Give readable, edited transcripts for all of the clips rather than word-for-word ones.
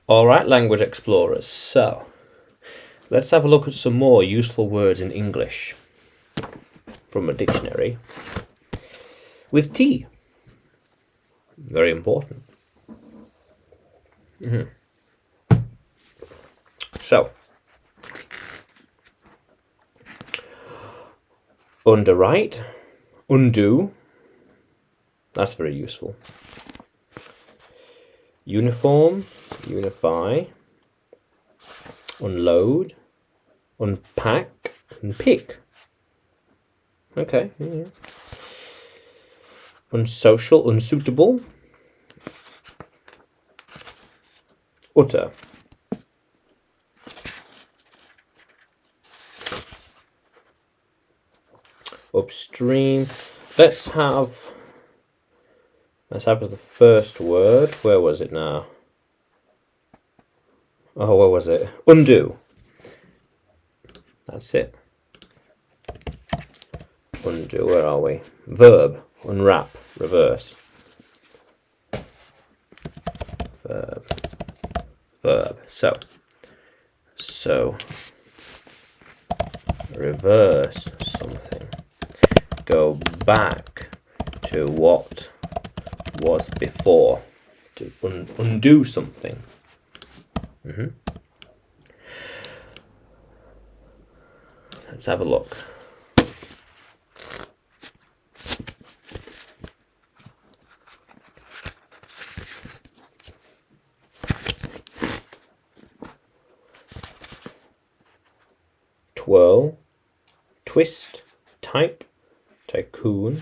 All right, language explorers. So, let's have a look at some more useful words in English from a dictionary with T. Very important. So, underwrite, undo. That's very useful. Uniform, unify, unload, unpack, unpick. Okay. Yeah. Unsocial, unsuitable. Utter. Upstream. Let's have as the first word. Where was it now? Oh, where was it? Undo. That's it. Undo. Where are we? Verb. Unwrap. Reverse. Verb. So. Reverse something. Go back to what was before. To undo something. Let's have a look. Twirl, twist, type, tycoon,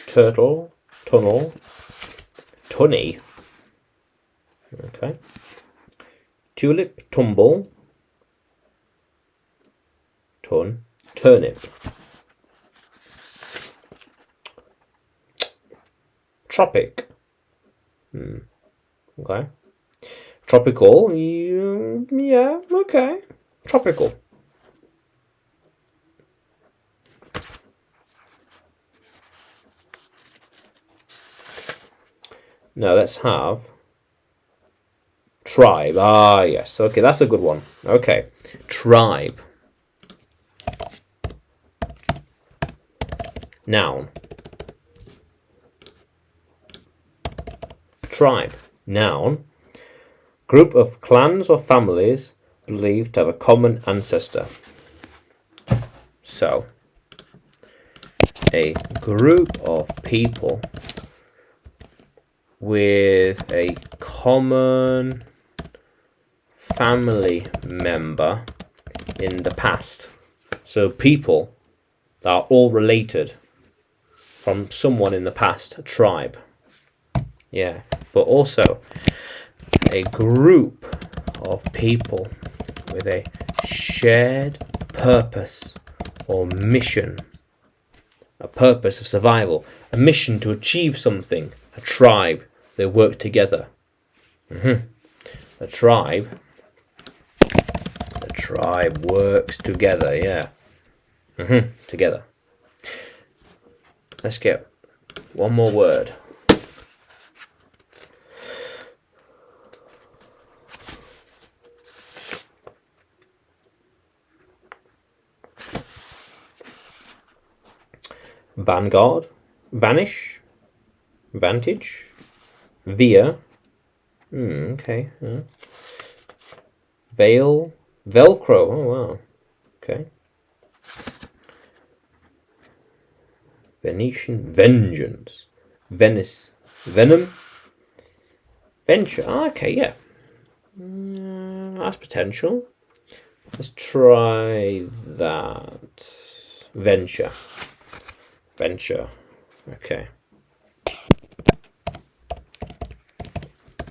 turtle, tunnel, tunny. Okay. Tulip, tumble, turnip. Tropic. Okay. Tropical. Yeah. Okay. Tropical. Now let's have tribe. Ah, yes. Okay, that's a good one. Okay. Tribe. Noun. Tribe. Noun. Group of clans or families believed to have a common ancestor. So, a group of people with a common family member in the past. So people that are all related from someone in the past, a tribe. Yeah, but also a group of people with a shared purpose or mission. A purpose of survival, a mission to achieve something, a tribe. They work together. The tribe works together, yeah. Together. Let's get one more word. Vanguard, vanish, vantage, veer. Okay. Veil, velcro. Oh wow. Okay. Venetian, vengeance, Venice, venom, venture. Okay, yeah. That's potential. Let's try that. Venture. Okay.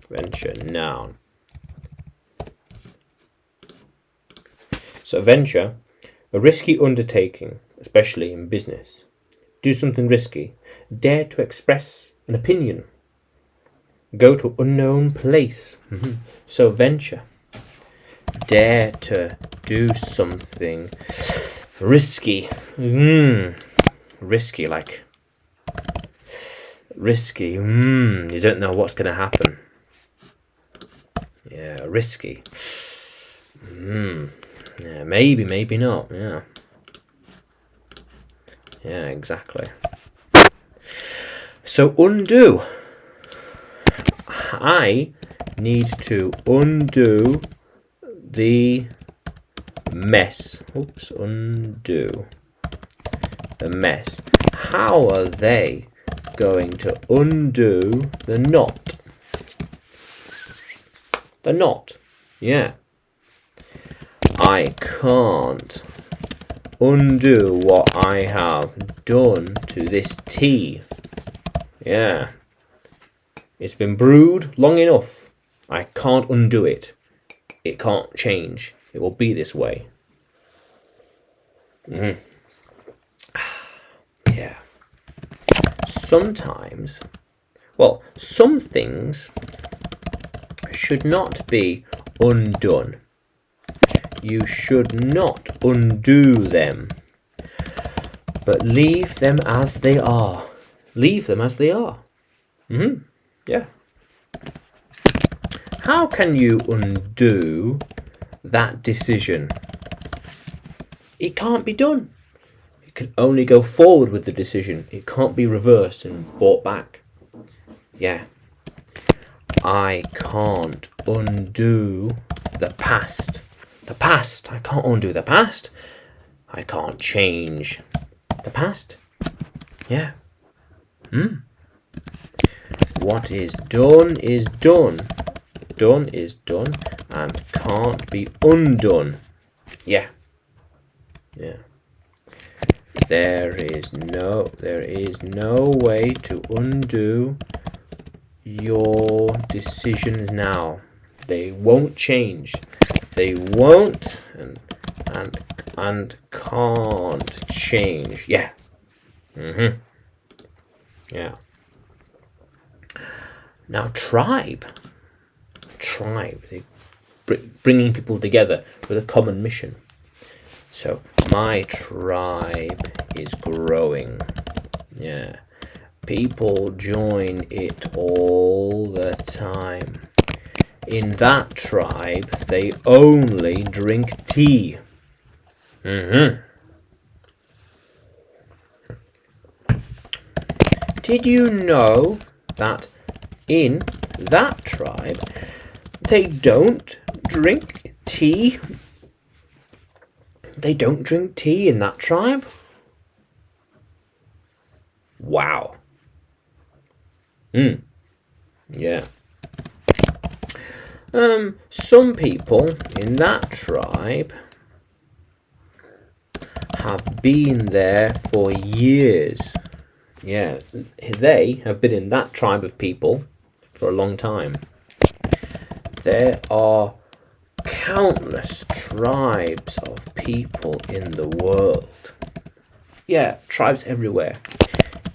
Venture, noun. So venture, a risky undertaking, especially in business. Do something risky. Dare to express an opinion. Go to unknown place. So venture. Dare to do something risky. Risky, like risky. You don't know what's going to happen. Yeah, risky. Yeah, maybe, maybe not. Yeah. Yeah, exactly. So undo. I need to undo the mess. Oops, undo the mess. How are they going to undo the knot? The knot. Yeah. I can't undo what I have done to this tea. Yeah. It's been brewed long enough. I can't undo it. It can't change. It will be this way. Yeah. Sometimes, well, some things should not be undone. You should not undo them, but leave them as they are. Leave them as they are. Yeah. How can you undo that decision? It can't be done. It can only go forward with the decision. It can't be reversed and brought back. Yeah. I can't undo the past. The past. I can't undo the past. I can't change the past. Yeah. What is done is done. Done is done and can't be undone. Yeah. Yeah. There is no way to undo your decisions now. They won't change. They won't and can't change. Yeah. Yeah. Now tribe, they bringing people together with a common mission. So my tribe is growing. Yeah. People join it all the time. In that tribe, they only drink tea. Did you know that in that tribe, they don't drink tea? They don't drink tea in that tribe? Wow. Yeah. Some people in that tribe have been there for years. Yeah, they have been in that tribe of people for a long time. There are countless tribes of people in the world. Yeah, tribes everywhere.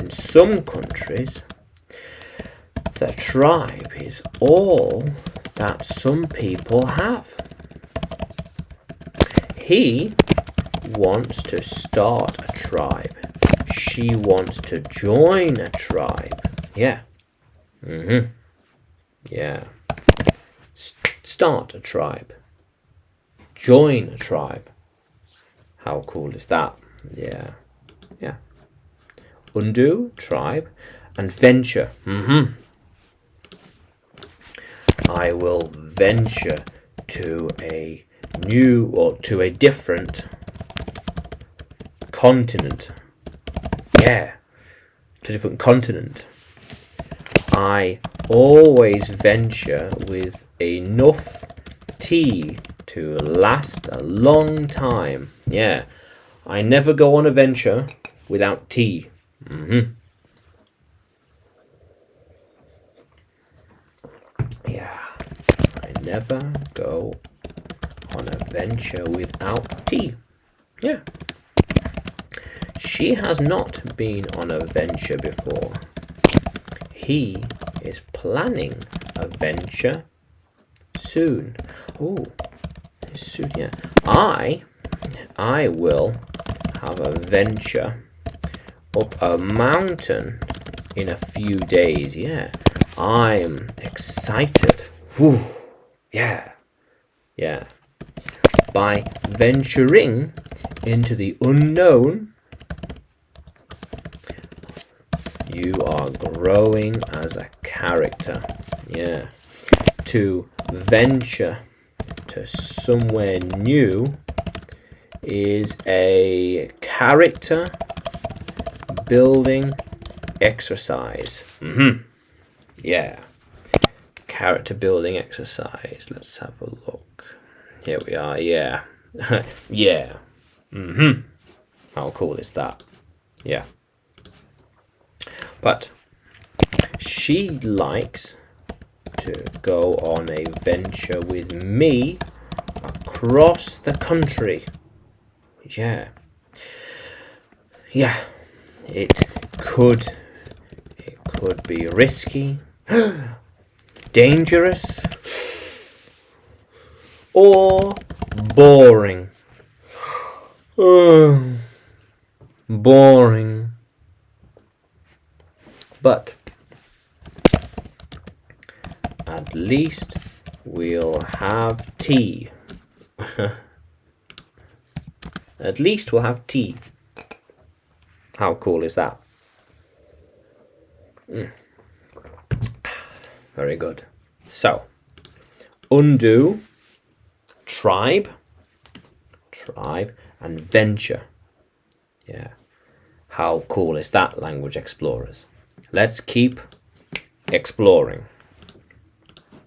In some countries, the tribe is all that some people have. He wants to start a tribe. She wants to join a tribe. Yeah. Yeah. Start a tribe. Join a tribe. How cool is that? Yeah. Yeah. Undo, tribe, and venture. I will venture to a new or to a different continent. Yeah, to a different continent. I always venture with enough tea to last a long time. Yeah, I never go on a venture without tea. Yeah, I never go on a venture without tea. Yeah. She has not been on a venture before. He is planning a venture soon. Oh, soon, yeah. I will have a venture up a mountain in a few days. Yeah, I'm excited. Whew. Yeah. Yeah. By venturing into the unknown, you are growing as a character. Yeah. To venture to somewhere new is a character building exercise. Yeah. Character building exercise. Let's have a look. Here we are. Yeah. Yeah. How cool is that? Yeah. But she likes to go on a venture with me across the country. Yeah. Yeah. It could be risky, dangerous, or boring. Boring. But at least we'll have tea. At least we'll have tea. How cool is that? Very good. So, undo, tribe, and venture. Yeah. How cool is that, language explorers? Let's keep exploring.